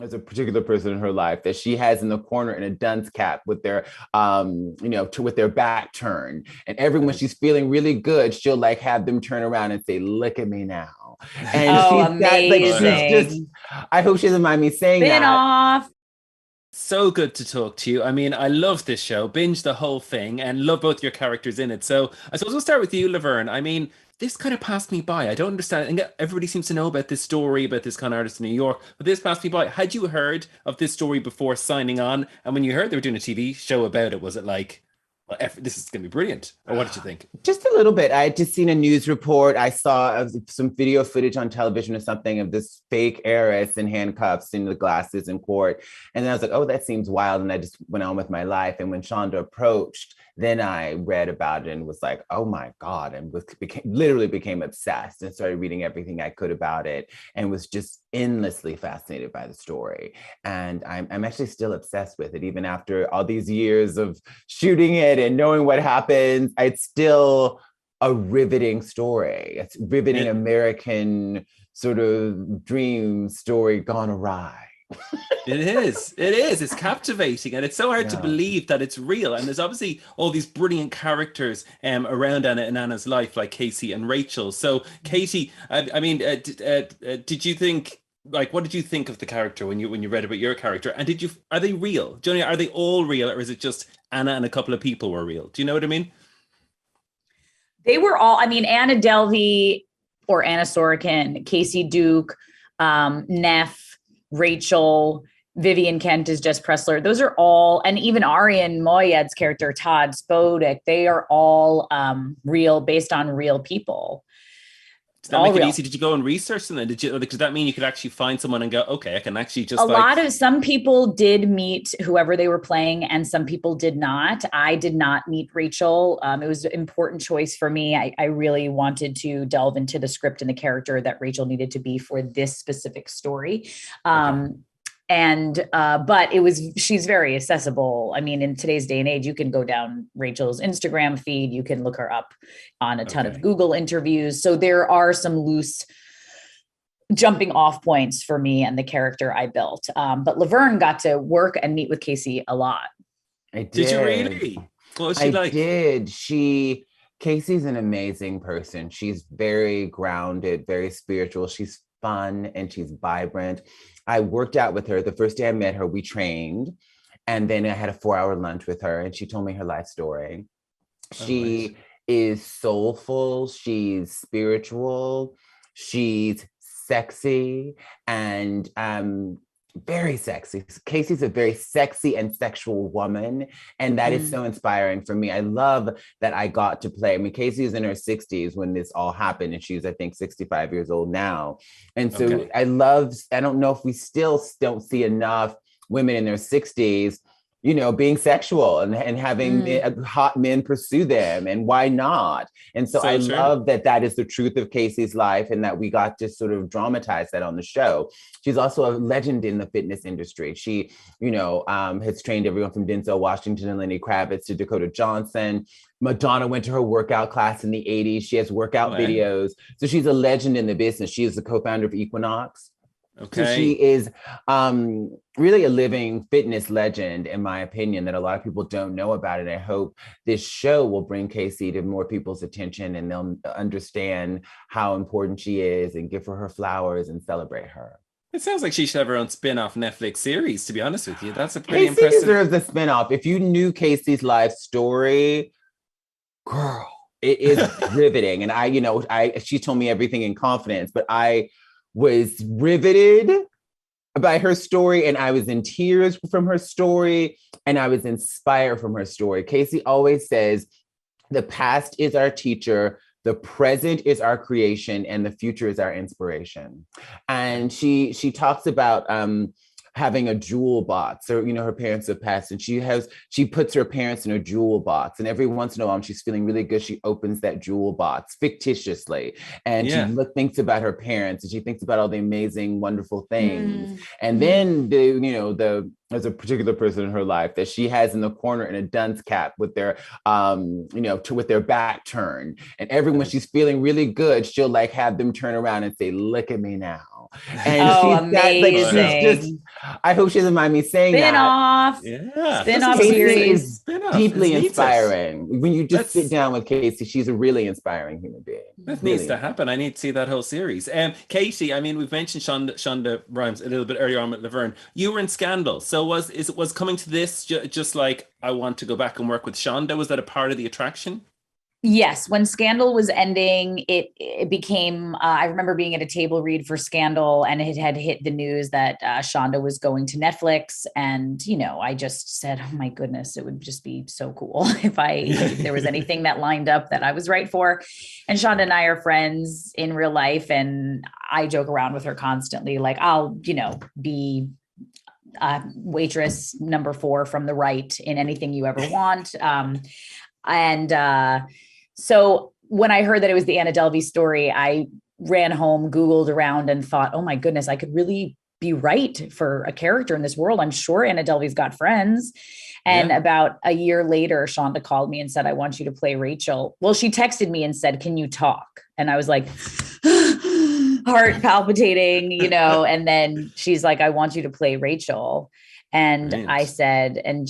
there's a particular person in her life that she has in the corner in a dunce cap with their with their back turned, and everyone she's feeling really good, she'll like have them turn around and say, look at me now. And Oh, she's that like she's just, amazing. I hope she doesn't mind me saying Spin that. off. So good to talk to you. I mean, I love this show, binge the whole thing, and love both your characters in it. So I suppose we'll start with you, Laverne. I mean, this kind of passed me by. I don't understand. And everybody seems to know about this story, about this con artist in New York, but this passed me by. Had you heard of this story before signing on? And when you heard they were doing a TV show about it, was it like, well, this is going to be brilliant? Or what did you think? Just a little bit. I had just seen a news report. I saw some video footage on television or something of this fake heiress in handcuffs in the glasses in court. And then I was like, oh, that seems wild. And I just went on with my life. And when Shonda approached, then I read about it and was like, oh my God, and literally became obsessed and started reading everything I could about it and was just endlessly fascinated by the story. And I'm actually still obsessed with it, even after all these years of shooting it and knowing what happens. It's still a riveting story. It's riveting American sort of dream story gone awry. It is. It is. It's captivating, and it's so hard to believe that it's real. And there's obviously all these brilliant characters around Anna and Anna's life, like Casey and Rachel. So, Katie, did you think, like, what did you think of the character when you read about your character? And are they real? Johnny, are they all real, or is it just Anna and a couple of people were real? Do you know what I mean? They were all. I mean, Anna Delvey or Anna Sorokin, Casey Duke, Neff, Rachel, Vivian Kent is Jess Pressler. Those are all, and even Arian Moayed's character, Todd Spodek, they are all real, based on real people. Does that make it easy? Did you go and research them? Does that mean you could actually find someone and go, okay, I can actually just some people did meet whoever they were playing and some people did not. I did not meet Rachel. It was an important choice for me. I really wanted to delve into the script and the character that Rachel needed to be for this specific story. But she's very accessible. I mean, in today's day and age, you can go down Rachel's Instagram feed. You can look her up on a ton of Google interviews. So there are some loose jumping off points for me and the character I built. But Laverne got to work and meet with Casey a lot. I did. Did you really? What was she like? I did. Casey's an amazing person. She's very grounded, very spiritual. She's fun and she's vibrant. I worked out with her. The first day I met her, we trained. And then I had a 4-hour lunch with her and she told me her life story. She is soulful. She's spiritual. She's sexy and very sexy. Casey's a very sexy and sexual woman. And that is so inspiring for me. I love that I got to play. I mean, Casey is in her 60s when this all happened. And she's, I think, 65 years old now. And so I don't know if we still don't see enough women in their 60s, you know, being sexual and having hot men pursue them, and why not? And so I love that is the truth of Casey's life and that we got to sort of dramatize that on the show. She's also a legend in the fitness industry. She, has trained everyone from Denzel Washington and Lenny Kravitz to Dakota Johnson. Madonna went to her workout class in the 80s. She has workout videos. So she's a legend in the business. She is the co-founder of Equinox. Okay. So she is really a living fitness legend, in my opinion, that a lot of people don't know about it. I hope this show will bring Casey to more people's attention and they'll understand how important she is and give her flowers and celebrate her. It sounds like she should have her own spin-off Netflix series, to be honest with you. That's a pretty Casey impressive... Casey deserves a spin-off. If you knew Casey's life story, girl, it is riveting. And she told me everything in confidence, but I was riveted by her story and I was in tears from her story and I was inspired from her story. Casey always says, the past is our teacher, the present is our creation, and the future is our inspiration. And she talks about having a jewel box, or her parents have passed, and she puts her parents in a jewel box, and every once in a while she's feeling really good, she opens that jewel box fictitiously, and she thinks about her parents, and she thinks about all the amazing, wonderful things. And then there's a particular person in her life that she has in the corner in a dunce cap with their with their back turned, and when she's feeling really good, she'll like have them turn around and say, look at me now. And amazing. I hope she doesn't mind me saying Spin-off. Yeah. Spin-off Casey series. is Spin-off. deeply It needs it. inspiring. When you just sit down with Casey, she's a really inspiring human being. That Really needs to happen. I need to see that whole series. Katie, I mean, we've mentioned Shonda Rhimes a little bit earlier on with Laverne. You were in Scandal, so was coming to this just like I want to go back and work with Shonda? Was that a part of the attraction? Yes, when Scandal was ending, it became. I remember being at a table read for Scandal, and it had hit the news that Shonda was going to Netflix, and I just said, "Oh my goodness, it would just be so cool if there was anything that lined up that I was right for." And Shonda and I are friends in real life, and I joke around with her constantly, like I'll be waitress number 4 from the right in anything you ever want. So when I heard that it was the Anna Delvey story, I ran home, Googled around and thought, oh my goodness, I could really be right for a character in this world. I'm sure Anna Delvey's got friends. And about a year later, Shonda called me and said, I want you to play Rachel. Well, she texted me and said, can you talk? And I was like, heart palpitating, and then she's like, I want you to play Rachel. And brilliant. I said, and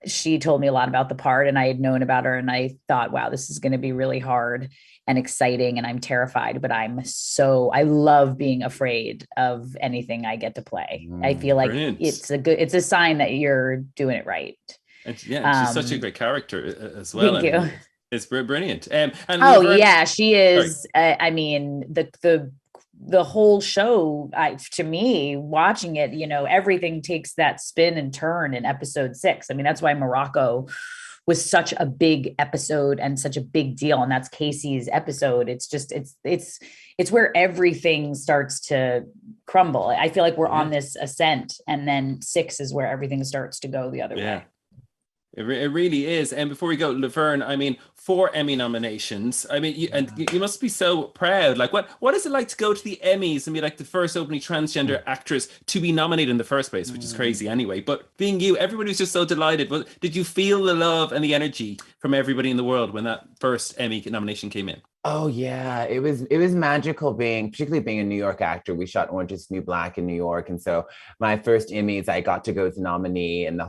she told me a lot about the part, and I had known about her, and I thought, wow, this is going to be really hard and exciting. And I'm terrified, but I love being afraid of anything I get to play. I feel like brilliant. It's a sign that you're doing it right. And she's such a great character as well. Thank you. It's brilliant. She is. I mean, the whole show, to me, watching it, everything takes that spin and turn in episode 6. I mean, that's why Morocco was such a big episode and such a big deal. And that's Casey's episode. It's just, it's where everything starts to crumble. I feel like we're on this ascent, and then 6 is where everything starts to go the other way. It really is. And before we go, Laverne, I mean, 4 Emmy nominations. I mean, you must be so proud. Like, what is it like to go to the Emmys and be like the first openly transgender actress to be nominated in the first place, which is crazy anyway. But being you, everybody was just so delighted. Did you feel the love and the energy from everybody in the world when that first Emmy nomination came in? Oh yeah, it was magical particularly being a New York actor. We shot Orange Is the New Black in New York, and so my first Emmys, I got to go as a nominee, and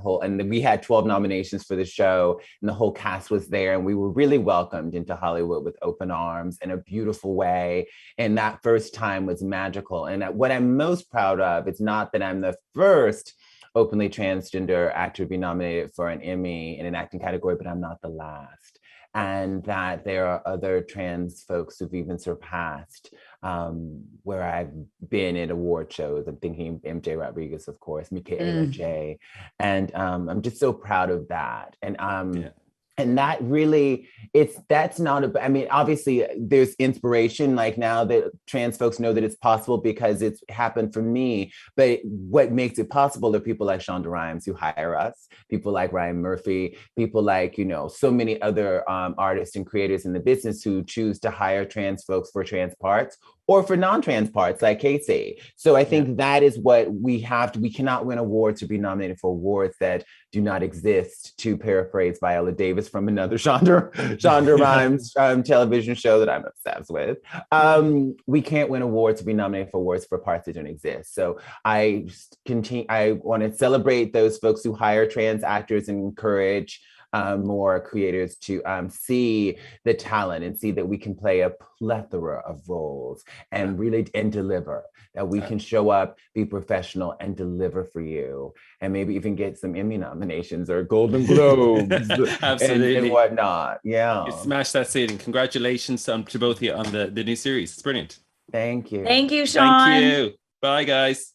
we had 12 nominations for the show, and the whole cast was there, and we were really welcomed into Hollywood with open arms in a beautiful way. And that first time was magical. And what I'm most proud of, it's not that I'm the first openly transgender actor to be nominated for an Emmy in an acting category, but I'm not the last. And that there are other trans folks who've even surpassed where I've been at award shows. I'm thinking MJ Rodriguez, of course, Michaela J. And I'm just so proud of that. And that really, I mean, obviously there's inspiration, like now that trans folks know that it's possible because it's happened for me, but what makes it possible are people like Shonda Rhimes who hire us, people like Ryan Murphy, people like, so many other artists and creators in the business who choose to hire trans folks for trans parts or for non-trans parts like Casey. So I think that is what we cannot win awards or be nominated for awards that do not exist, to paraphrase Viola Davis from another Shonda Rhimes television show that I'm obsessed with. We can't win awards to be nominated for awards for parts that don't exist. So I want to celebrate those folks who hire trans actors and encourage more creators to see the talent and see that we can play a plethora of roles and really deliver, that we can show up, be professional and deliver for you, and maybe even get some Emmy nominations or Golden Globes and whatnot. Yeah. You smashed that ceiling. Congratulations to both of you on the new series. It's brilliant. Thank you. Thank you, Sean. Thank you. Bye, guys.